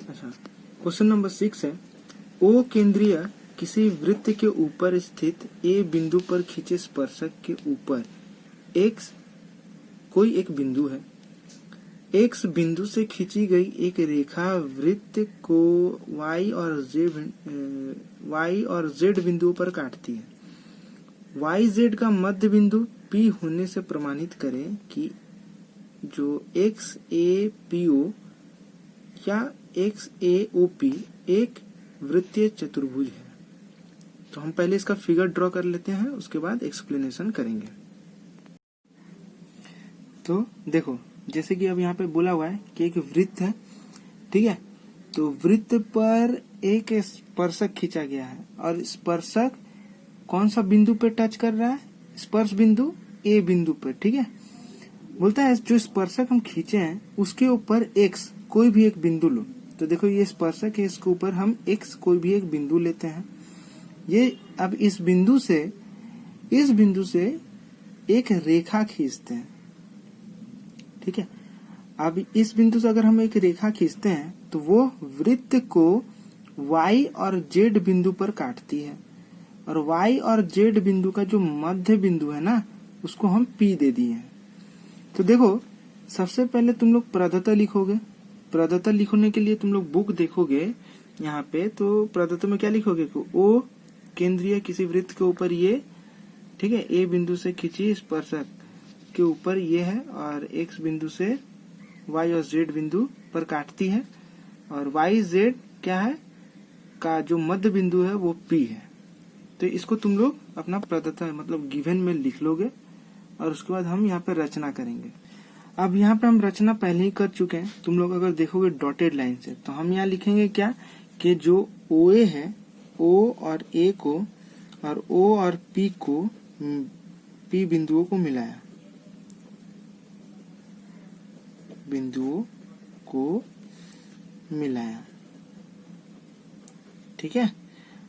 अच्छा, question number 6 है, ओ केंद्रीय किसी वृत्त के ऊपर स्थित ए बिंदु पर खींचे स्पर्शक के ऊपर एक्स कोई एक बिंदु है। एक्स बिंदु से खींची गई एक रेखा वृत्त को वाई और जेड बिंदुओं पर काटती है। वाई जेड का मध्य बिंदु पी होने से प्रमाणित करें कि जो एक्स ए पी ओ या एक्स ए ओ पी एक वृत्तीय चतुर्भुज है। तो हम पहले इसका फिगर ड्रॉ कर लेते हैं, उसके बाद एक्सप्लेनेशन करेंगे। तो देखो, जैसे कि अब यहाँ पे बोला हुआ है कि एक वृत्त है, ठीक है। तो वृत्त पर एक स्पर्शक खींचा गया है और स्पर्शक कौन सा बिंदु पे टच कर रहा है? स्पर्श बिंदु ए बिंदु पर, ठीक है। बोलता है जो स्पर्शक हम खींचे हैं उसके ऊपर एक्स कोई भी एक बिंदु लो। तो देखो ये स्पर्शक है, इसके ऊपर हम एक्स कोई भी एक बिंदु लेते हैं। ये अब इस बिंदु से एक रेखा खींचते हैं, ठीक है। अब इस बिंदु से अगर हम एक रेखा खींचते हैं तो वो वृत्त को y और z बिंदु पर काटती है और y और z बिंदु का जो मध्य बिंदु है ना, उसको हम P दे दिए हैं। तो देखो, सबसे पहले तुम लोग प्रदत्त लिखोगे। प्रदत्त लिखने के लिए तुम लोग बुक देखोगे यहाँ पे, तो प्रदत्त में क्या लिखोगे? ओ केंद्रीय किसी वृत्त के ऊपर ये, ठीक है, ए बिंदु से खींची स्पर्शक के ऊपर ये है और एक्स बिंदु से वाई और जेड बिंदु पर काटती है और वाई जेड क्या है का जो मध्य बिंदु है वो पी है। तो इसको तुम लोग अपना प्रदत्त मतलब गिवन में लिख लोगे और उसके बाद हम यहाँ पे रचना करेंगे। अब यहाँ पे हम रचना पहले ही कर चुके हैं, तुम लोग अगर देखोगे डॉटेड लाइन से, तो हम यहाँ लिखेंगे क्या कि जो ओ ए है, ओ और ए को और ओ और पी को, पी बिंदुओं को मिलाया, ठीक है।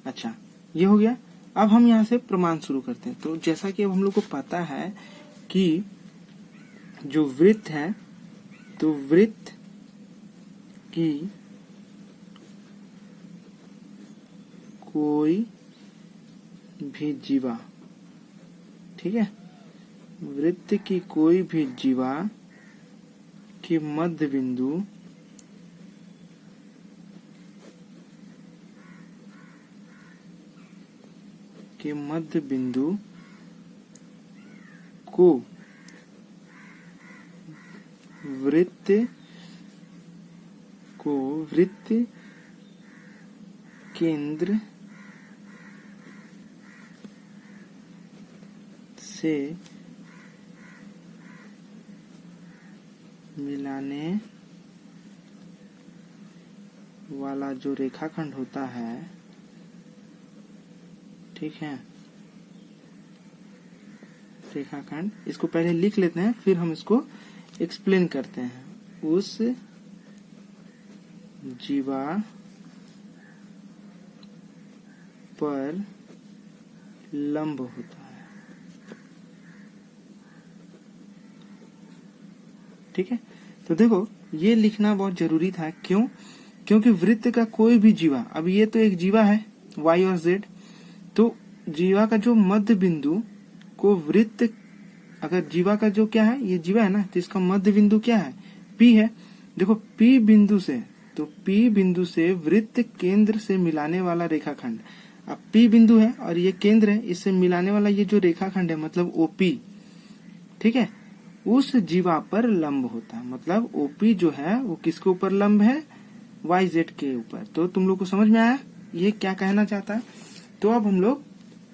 अच्छा, ये हो गया। अब हम यहाँ से प्रमाण शुरू करते हैं। तो जैसा कि अब हम लोग को पता है कि जो वृत्त है, तो वृत्त की कोई भी जीवा, ठीक है, वृत्त की कोई भी जीवा के मध्य बिंदु को वृत्त केंद्र से मिलाने वाला जो रेखाखंड होता है, ठीक है, रेखाखंड, इसको पहले लिख लेते हैं फिर हम इसको एक्सप्लेन करते हैं। उस जीवा पर लंब होता है, ठीक है। तो देखो, ये लिखना बहुत जरूरी था। क्यों? क्योंकि वृत्त का कोई भी जीवा, अब ये तो एक जीवा है y और z, तो जीवा का जो मध्य बिंदु को वृत्त, अगर जीवा का जो क्या है, ये जीवा है ना, तो इसका मध्य बिंदु क्या है? P है। देखो P बिंदु से, तो P बिंदु से वृत्त केंद्र से मिलाने वाला रेखाखंड, अब P बिंदु है और ये केंद्र है, इससे मिलाने वाला ये जो रेखाखंड है मतलब OP, ठीक है, उस जीवा पर लंब होता है। मतलब OP जो है वो किसके ऊपर लंब है? YZ के ऊपर। तो तुम लोग को समझ में आया ये क्या कहना चाहता है? तो अब हम लोग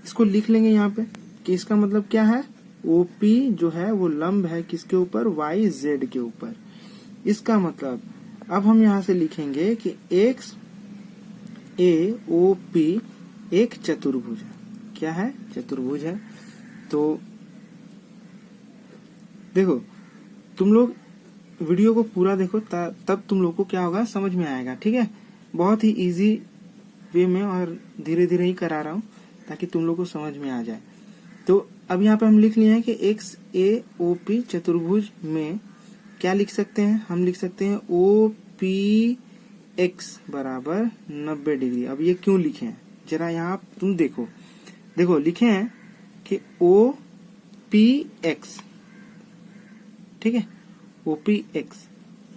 इसको लिख लेंगे यहाँ पे कि इसका मतलब क्या है, OP जो है वो लंब है किसके ऊपर? YZ के ऊपर। इसका मतलब अब हम यहाँ से लिखेंगे कि XAOP एक चतुर्भुज है। क्या है? चतुर्भुज है। तो देखो, तुम लोग वीडियो को पूरा देखो, तब तुम लोग को क्या होगा, समझ में आएगा, ठीक है। बहुत ही इजी वे में और धीरे धीरे ही करा रहा हूँ ताकि तुम लोग को समझ में आ जाए। तो अब यहाँ पे हम लिख लिए हैं कि XAOP चतुर्भुज में क्या लिख सकते हैं? हम लिख सकते हैं एक्स बराबर 90 डिग्री। अब ये क्यों लिखे हैं जरा यहाँ तुम देखो, देखो लिखे हैं कि ओ पी एक्स, ठीक है, ओ पी एक्स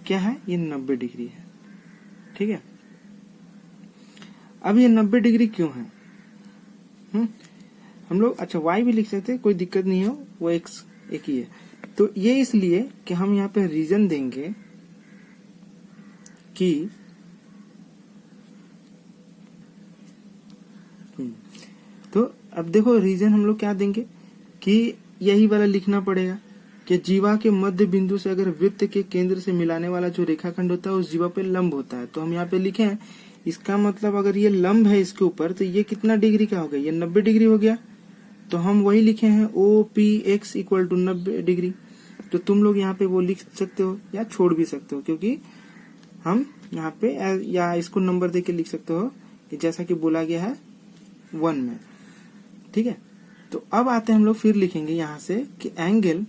क्या है, ये 90 डिग्री है, ठीक है। अब ये 90 डिग्री क्यों है? हम लोग अच्छा y भी लिख सकते हैं, कोई दिक्कत नहीं हो, वो x एक ही है। तो ये इसलिए कि हम यहाँ पे रीजन देंगे कि तो अब देखो रीजन हम लोग क्या देंगे कि यही वाला लिखना पड़ेगा कि जीवा के मध्य बिंदु से अगर वृत्त के केंद्र से मिलाने वाला जो रेखाखंड होता है उस जीवा पे लंब होता है। तो हम यहाँ पे लिखे हैं, इसका मतलब अगर ये लंब है इसके ऊपर तो ये कितना डिग्री का हो गया, ये 90 डिग्री हो गया। तो हम वही लिखे हैं O P X equal to 90 degree. तो तुम लोग यहाँ पे वो लिख सकते हो या छोड़ भी सकते हो, क्योंकि हम यहाँ पे या इसको नंबर देके लिख सकते हो जैसा कि बोला गया है 1 में, ठीक है। तो अब आते हैं हम लोग फिर लिखेंगे यहाँ से कि एंगल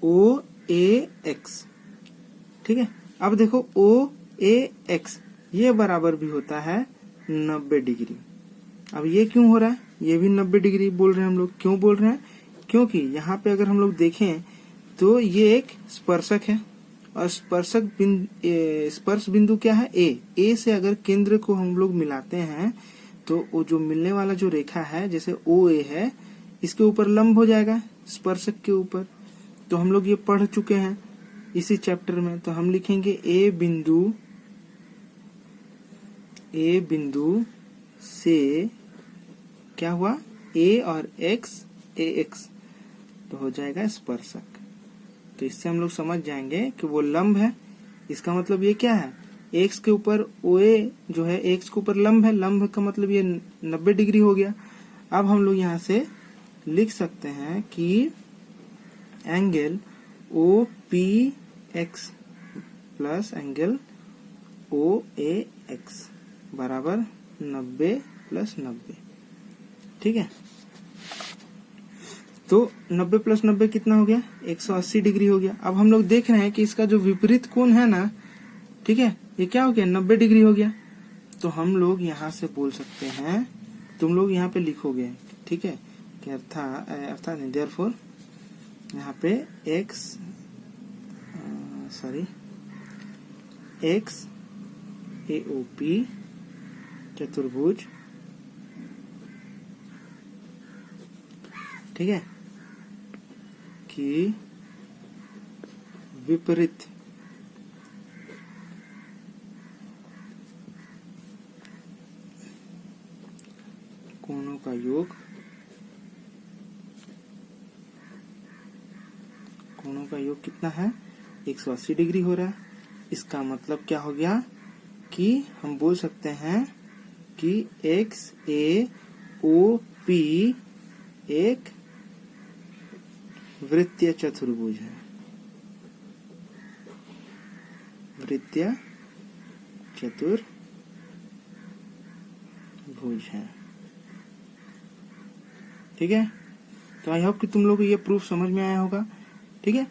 ओ ए एक्स, ठीक है। अब देखो ओ ए एक्स ये बराबर भी होता है 90 डिग्री। अब ये क्यों हो रहा है, ये भी 90 डिग्री बोल रहे हैं हम लोग। क्यों बोल रहे हैं? क्योंकि यहाँ पे अगर हम लोग देखें तो ये एक स्पर्शक है और स्पर्श बिंदु क्या है, ए से अगर केंद्र को हम लोग मिलाते हैं तो वो जो मिलने वाला जो रेखा है जैसे ओ ए है इसके ऊपर लंब हो जाएगा स्पर्शक के ऊपर। तो हम लोग ये पढ़ चुके हैं इसी चैप्टर में। तो हम लिखेंगे ए बिंदु से क्या हुआ, ए और एक्स, ए एक्स तो हो जाएगा स्पर्शक। तो इससे हम लोग समझ जाएंगे कि वो लंब है। इसका मतलब ये क्या है, एक्स के ऊपर ओ ए जो है एक्स के ऊपर लंब है, लंब का मतलब ये 90 डिग्री हो गया। अब हम लोग यहाँ से लिख सकते हैं कि angle O P X plus angle O A X बराबर 90 प्लस 90, ठीक है। तो 90 प्लस 90 कितना हो गया, 180 डिग्री हो गया। अब हम लोग देख रहे हैं कि इसका जो विपरीत कोण है ना, ठीक है, ये क्या हो गया, 90 डिग्री हो गया। तो हम लोग यहाँ से बोल सकते हैं, तुम लोग यहाँ पे लिखोगे, ठीक है, कि अर्थात नहीं, देयरफॉर यहाँ पे एक्स ए ओ पी चतुर्भुज, ठीक है, कि विपरीत कोणों का योग, कोणों का योग कितना है, 180 डिग्री हो रहा है। इसका मतलब क्या हो गया कि हम बोल सकते हैं कि एक्स ए ओ पी एक वृत्तीय चतुर्भुज है, वृत्तीय चतुर्भुज है, ठीक है। तो आई होप कि तुम लोग को ये प्रूफ समझ में आया होगा, ठीक है।